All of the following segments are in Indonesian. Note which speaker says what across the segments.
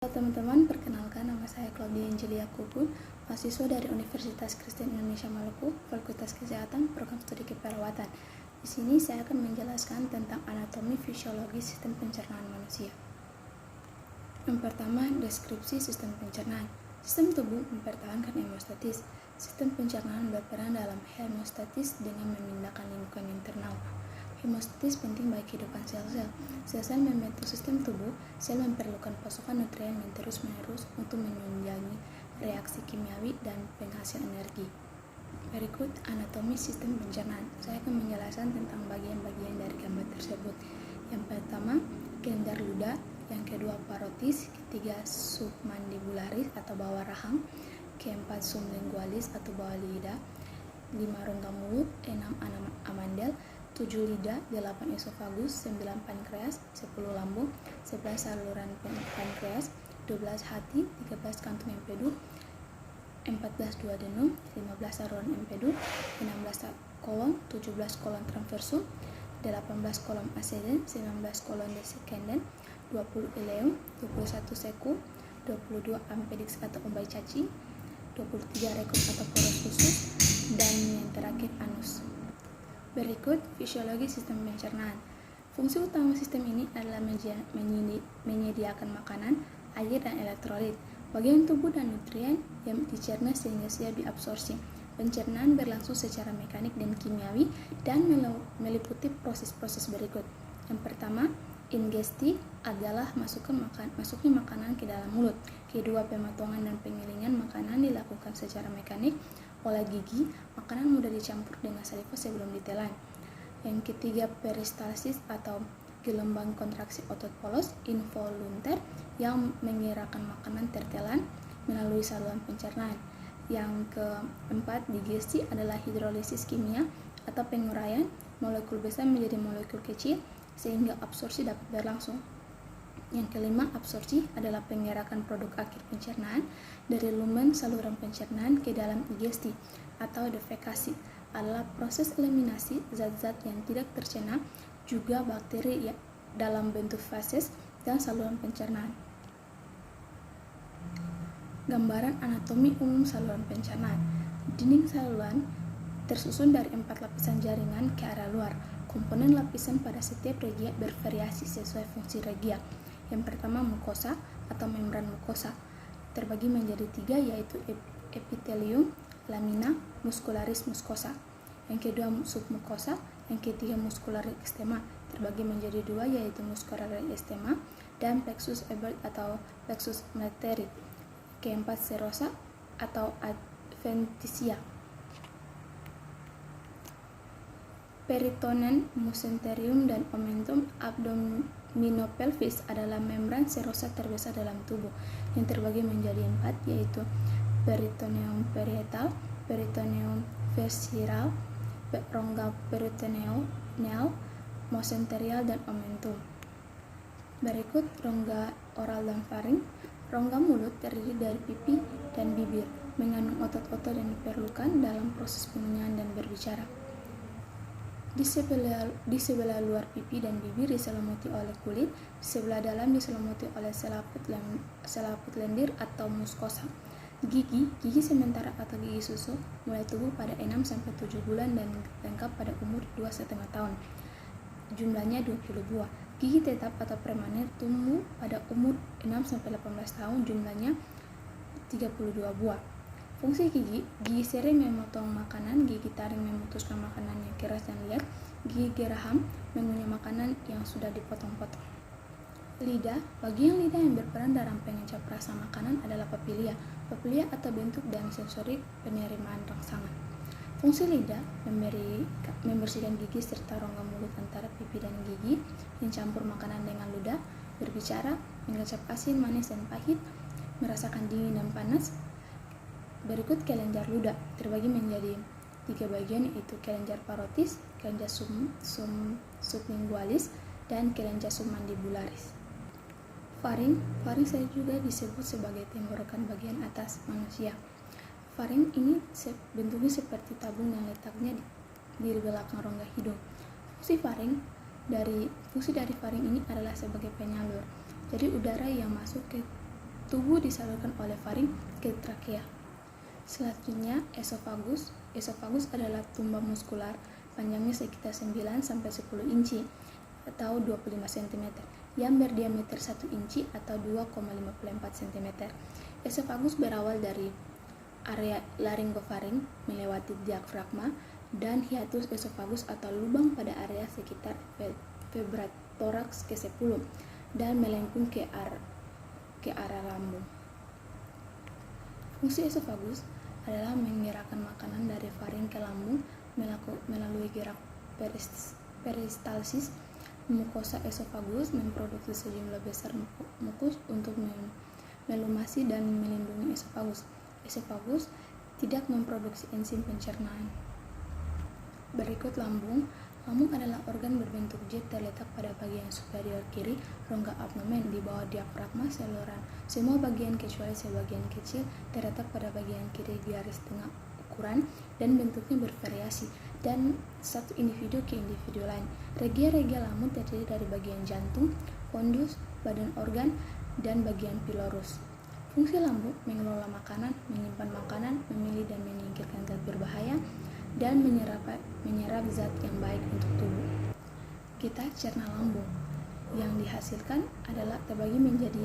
Speaker 1: Halo teman-teman, perkenalkan nama saya Claudia Angelia Kubun, mahasiswa dari Universitas Kristen Indonesia Maluku, Fakultas Kesehatan, Program Studi Keperawatan. Di sini saya akan menjelaskan tentang anatomi fisiologi sistem pencernaan manusia. Yang pertama, deskripsi sistem pencernaan. Sistem tubuh mempertahankan hemostatis. Sistem pencernaan berperan dalam hemostatis dengan memindahkan lingkungan internal. Hemostatis penting bagi kehidupan sel-sel. Sel-sel membentuk sistem tubuh. Sel memerlukan pasokan nutrien yang terus-menerus untuk menunjang reaksi kimiawi dan penghasil energi. Berikut anatomi sistem pencernaan. Saya akan menjelaskan tentang bagian-bagian dari gambar tersebut. Yang pertama, kelenjar ludah. Yang kedua, parotis. Ketiga, submandibularis atau bawah rahang. Keempat, sublingualis atau bawah lidah. 5, rongga mulut. 6, amandel. 7 lidah, 8 esofagus, 9 pankreas, 10 lambung, 11 saluran pankreas, 12 hati, 13 kantung empedu, 14 duodenum, 15 saluran empedu, 16 kolon, 17 kolon transversum, 18 kolon ascendens, 19 kolon descendens, 20 ileum, 21 sekul, 22 appendix atau umbai cacing, 23 rektum atau poros khusus, dan yang terakhir anus. Berikut fisiologi sistem pencernaan. Fungsi utama sistem ini adalah menyediakan makanan, air, dan elektrolit, bagian tubuh dan nutrien yang dicerna sehingga siap diabsorpsi. Pencernaan berlangsung secara mekanik dan kimiawi dan meliputi proses-proses berikut. Yang pertama, ingesti adalah masuknya makanan ke dalam mulut. Kedua, pemotongan dan penggilingan makanan dilakukan secara mekanik oleh gigi. Makanan mudah dicampur dengan saliva sebelum ditelan. Yang ketiga, peristalsis atau gelombang kontraksi otot polos involunter yang mengerakkan makanan tertelan melalui saluran pencernaan. Yang keempat, digesti adalah hidrolisis kimia atau penguraian molekul besar menjadi molekul kecil sehingga absorpsi dapat berlangsung. Yang kelima, absorpsi adalah pengerakan produk akhir pencernaan dari lumen saluran pencernaan ke dalam digesti atau defekasi adalah proses eliminasi zat-zat yang tidak tercerna, juga bakteri dalam bentuk fases dan saluran pencernaan. Gambaran anatomi umum saluran pencernaan. Dinding saluran tersusun dari 4 lapisan jaringan ke arah luar. Komponen lapisan pada setiap regia bervariasi sesuai fungsi regia. Yang pertama, mukosa atau membran mukosa terbagi menjadi 3, yaitu epitelium, lamina, muscularis mucosa. Yang kedua, submukosa. Yang ketiga, muscularis extema terbagi menjadi 2, yaitu muscularis extema dan plexus Ebert atau plexus mesenteric. Keempat, serosa atau adventitia. Peritoneum, mesenterium, dan omentum abdominopelvis adalah membran serosa terbesar dalam tubuh yang terbagi menjadi 4, yaitu peritoneum parietal, peritoneum visceral, rongga peritoneal, mesenterial, dan omentum. Berikut rongga oral dan faring. Rongga mulut terdiri dari pipi dan bibir, mengandung otot-otot yang diperlukan dalam proses pengunyah dan berbicara. Di sebelah luar pipi dan bibir diselimuti oleh kulit, di sebelah dalam diselimuti oleh selaput lendir atau muskosa. Gigi sementara atau gigi susu mulai tumbuh pada 6-7 bulan dan lengkap pada umur 2,5 tahun. Jumlahnya 20 buah. Gigi tetap atau permanen tumbuh pada umur 6-18 tahun, jumlahnya 32 buah. Fungsi gigi seri memotong makanan, gigi taring memutuskan makanan yang keras dan liat, gigi geraham mengunyah makanan yang sudah dipotong-potong. Lidah, bagian lidah yang berperan dalam pengecap rasa makanan adalah papilia. Papilia atau bentuk dan sensori penerimaan rangsangan. Fungsi lidah membersihkan gigi serta rongga mulut antara pipi dan gigi, mencampur makanan dengan ludah, berbicara, mengecap asin, manis, dan pahit, merasakan dingin dan panas. Berikut kelenjar ludah terbagi menjadi 3 bagian, yaitu kelenjar parotis, kelenjar sublingualis, dan kelenjar submandibularis. Faring saya juga disebut sebagai tenggorokan bagian atas manusia. Faring ini bentuknya seperti tabung yang letaknya di belakang rongga hidung. Fungsi dari faring ini adalah sebagai penyalur. Jadi udara yang masuk ke tubuh disalurkan oleh faring ke trakea. Selanjutnya, esofagus. Esofagus adalah tumbang muskular, panjangnya sekitar 9-10 inci atau 25 cm, yang berdiameter 1 inci atau 2,54 cm. Esofagus berawal dari area laryngofaring melewati diafragma dan hiatus esofagus atau lubang pada area sekitar vertebratoraks ke-10 dan melengkung ke arah lambung. Fungsi esofagus adalah mengerakkan makanan dari faring ke lambung melalui gerak peristalsis. Mukosa esofagus memproduksi sejumlah besar mukus untuk melumasi dan melindungi esofagus. Esofagus tidak memproduksi enzim pencernaan. Berikut lambung. Lambung adalah organ berbentuk jet terletak pada bagian superior kiri rongga abdomen di bawah diafragma saluran. Semua bagian kecuali sebagian kecil terletak pada bagian kiri garis tengah ukuran dan bentuknya bervariasi dan satu individu ke individu lain. Regia lambung terdiri dari bagian jantung, fundus, badan organ, dan bagian pilorus. Fungsi lambung mengelola makanan, menyimpan makanan, memilih dan menyingkirkan zat berbahaya, dan menyerap zat yang baik untuk tubuh. Kita cerna lambung yang dihasilkan adalah terbagi menjadi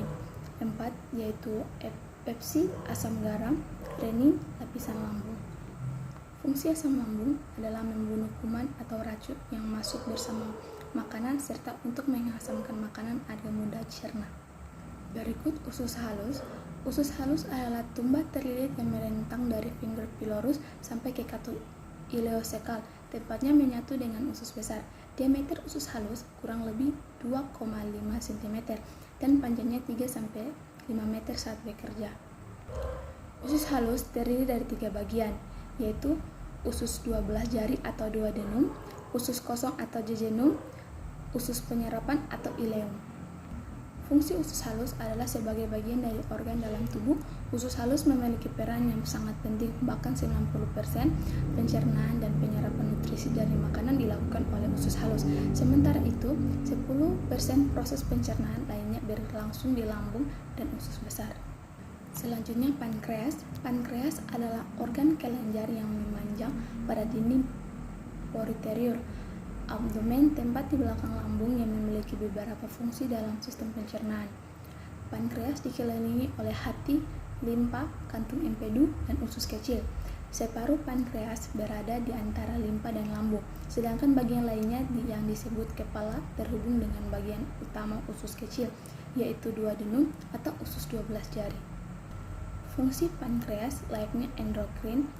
Speaker 1: 4, yaitu pepsi, asam garam, renin, lapisan lambung. Fungsi asam lambung adalah membunuh kuman atau racun yang masuk bersama makanan serta untuk mengasamkan makanan agar mudah dicerna. Berikut usus halus. Usus halus adalah tumbang terlilit yang merentang dari finger pilorus sampai ke katus ileosekal, tepatnya menyatu dengan usus besar. Diameter usus halus kurang lebih 2,5 cm dan panjangnya 3-5 meter saat bekerja. Usus halus terdiri dari 3 bagian, yaitu usus 12 jari atau duodenum, usus kosong atau jejunum, usus penyerapan atau ileum. Fungsi usus halus adalah sebagai bagian dari organ dalam tubuh. Usus halus memiliki peran yang sangat penting, bahkan 90% pencernaan dan penyerapan nutrisi dari makanan dilakukan oleh usus halus. Sementara itu, 10% proses pencernaan lainnya berlangsung di lambung dan usus besar. Selanjutnya, pankreas. Pankreas adalah organ kelenjar yang memanjang pada dinding posterior abdomen, tempat di belakang lambung yang memiliki beberapa fungsi dalam sistem pencernaan. Pankreas dikelilingi oleh hati, limpa, kantung empedu, dan usus kecil. Separuh pankreas berada di antara limpa dan lambung, sedangkan bagian lainnya yang disebut kepala terhubung dengan bagian utama usus kecil, yaitu duodenum atau usus 12 jari. Fungsi pankreas layaknya endokrin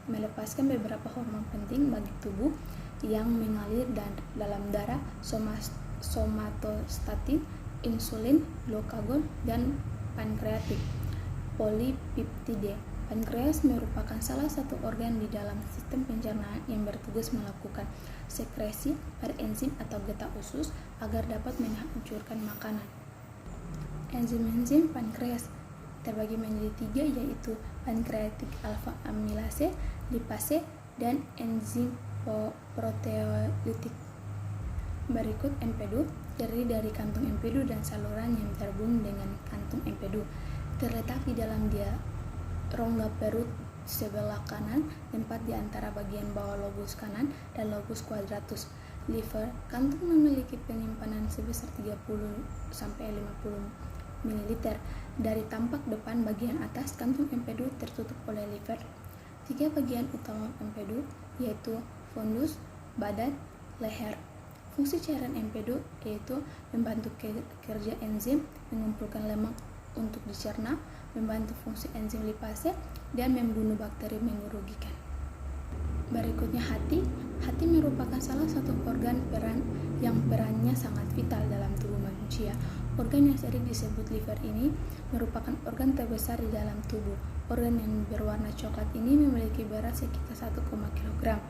Speaker 1: melepaskan beberapa hormon penting bagi tubuh yang mengalir dalam darah, somatostatin, insulin, glukagon, dan pankreatik polipeptide. Pankreas merupakan salah satu organ di dalam sistem pencernaan yang bertugas melakukan sekresi pada enzim atau getah usus agar dapat menghancurkan makanan. Enzim-enzim pankreas terbagi menjadi 3, yaitu pankreatik alfa amilase, lipase, dan enzim proteolitik. Berikut empedu, terdiri dari kantung empedu dan saluran yang terhubung dengan kantung empedu. Terletak di dalam rongga perut sebelah kanan, tempat di antara bagian bawah lobus kanan dan lobus quadratus. Liver, kantung memiliki penyimpanan sebesar 30-50 ml. Dari tampak depan bagian atas, kantung empedu tertutup oleh liver. 3 bagian utama empedu, yaitu fundus, badan, leher. Fungsi cairan empedu yaitu membantu kerja enzim, mengumpulkan lemak untuk dicerna, membantu fungsi enzim lipase, dan membunuh bakteri merugikan. Berikutnya hati. Hati merupakan salah satu organ yang perannya sangat vital dalam tubuh manusia. Organ yang sering disebut liver ini merupakan organ terbesar di dalam tubuh. Organ yang berwarna coklat ini memiliki berat sekitar 1, kg.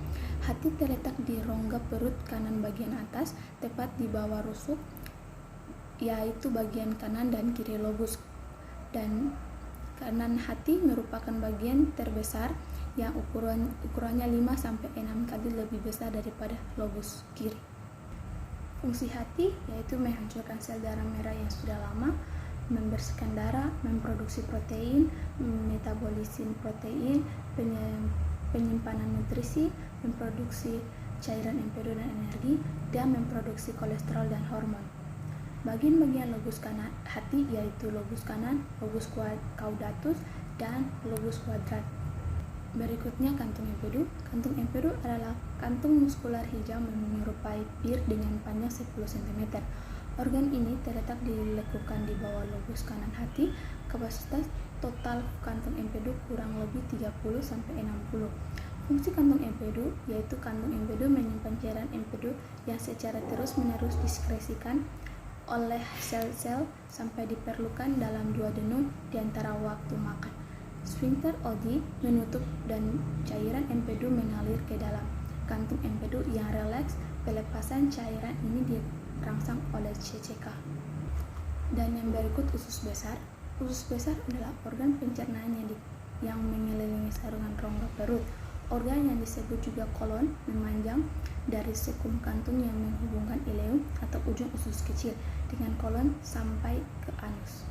Speaker 1: Hati terletak di rongga perut kanan bagian atas, tepat di bawah rusuk, yaitu bagian kanan dan kiri lobus. Dan kanan hati merupakan bagian terbesar yang ukurannya 5-6 kali lebih besar daripada lobus kiri. Fungsi hati yaitu menghancurkan sel darah merah yang sudah lama membersihkan darah, memproduksi protein, metabolisin protein, penyimpanan nutrisi, memproduksi cairan empedu dan energi, dan memproduksi kolesterol dan hormon. Bagian-bagian lobus kanan hati yaitu lobus kanan, lobus caudatus, dan lobus quadrat. Berikutnya kantung empedu. Kantung empedu adalah kantung muskular hijau menyerupai pir dengan panjang 10 cm. Organ ini terletak dilekukan di bawah lobus kanan hati. Kapasitas total kantung empedu kurang lebih 30-60. Fungsi kantung empedu yaitu kantung empedu menyimpan cairan empedu yang secara terus-menerus diskresikan oleh sel-sel sampai diperlukan dalam duodenum di antara waktu makan. Sphincter Oddi menutup dan cairan empedu mengalir ke dalam kantung empedu yang rileks. Pelepasan cairan ini dirangsang oleh CCK. Dan yang berikut usus besar. Usus besar adalah organ pencernaan yang mengelilingi saluran rongga perut. Organ yang disebut juga kolon memanjang dari sekum kantung yang menghubungkan ileum atau ujung usus kecil dengan kolon sampai ke anus.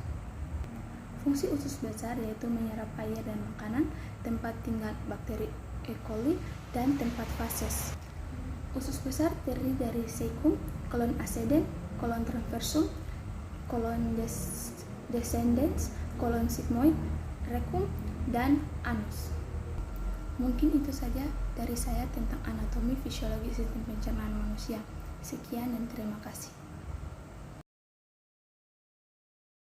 Speaker 1: Fungsi usus besar yaitu menyerap air dan makanan, tempat tinggal bakteri E. coli, dan tempat fases. Usus besar terdiri dari cecum, kolon ascendens, kolon transversum, kolon descendens, kolon sigmoid, rectum, dan anus. Mungkin itu saja dari saya tentang anatomi fisiologi sistem pencernaan manusia. Sekian dan terima kasih.